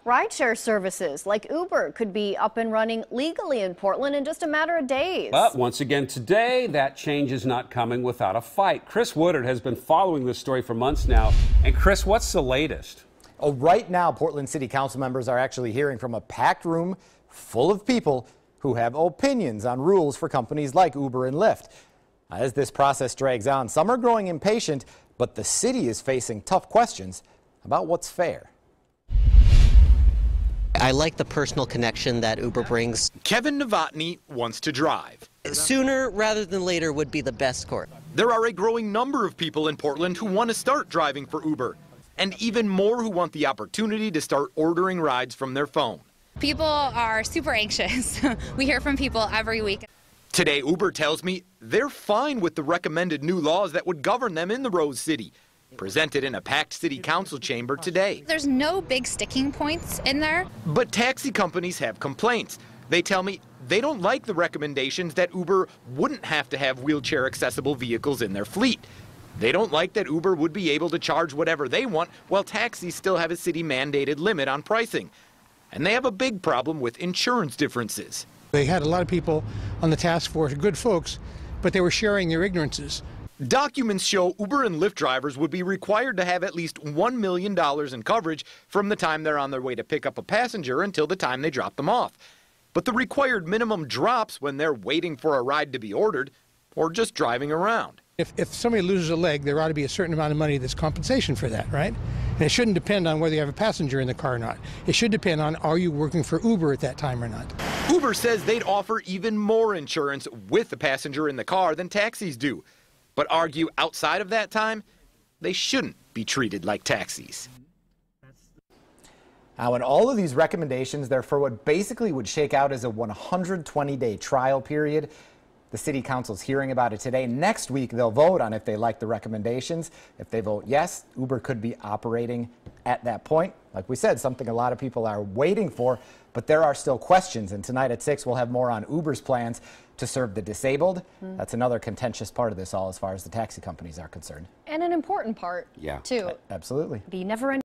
Rideshare services like Uber could be up and running legally in Portland in just a matter of days. But once again today, that change is not coming without a fight. Chris Woodard has been following this story for months now. And Chris, what's the latest? Oh, right now, Portland City Council members are actually hearing from a packed room full of people who have opinions on rules for companies like Uber and Lyft. As this process drags on, some are growing impatient, but the city is facing tough questions about what's fair. I like the personal connection that Uber brings. Kevin Novotny wants to drive. Sooner rather than later would be the best course. There are a growing number of people in Portland who want to start driving for Uber, and even more who want the opportunity to start ordering rides from their phone. People are super anxious. We hear from people every week. Today, Uber tells me they're fine with the recommended new laws that would govern them in the Rose City, presented in a packed city council chamber today. There's no big sticking points in there. But taxi companies have complaints. They tell me they don't like the recommendations that Uber wouldn't have to have wheelchair accessible vehicles in their fleet. They don't like that Uber would be able to charge whatever they want while taxis still have a city mandated limit on pricing. And they have a big problem with insurance differences. They had a lot of people on the task force, good folks, but they were sharing their ignorances. Documents show Uber and Lyft drivers would be required to have at least $1 million in coverage from the time they're on their way to pick up a passenger until the time they drop them off. But the required minimum drops when they're waiting for a ride to be ordered or just driving around. If somebody loses a leg, there ought to be a certain amount of money that's compensation for that, right? And it shouldn't depend on whether you have a passenger in the car or not. It should depend on, are you working for Uber at that time or not? Uber says they'd offer even more insurance with the passenger in the car than taxis do, but argue outside of that time, they shouldn't be treated like taxis. Now, in all of these recommendations, they're for what basically would shake out as a 120-day trial period. The city council's hearing about it today. Next week, they'll vote on if they like the recommendations. If they vote yes, Uber could be operating at that point. Like we said, something a lot of people are waiting for, but there are still questions. And tonight at 6, we'll have more on Uber's plans to serve the disabled. That's another contentious part of this all as far as the taxi companies are concerned. And an important part, too. Absolutely. The never-ending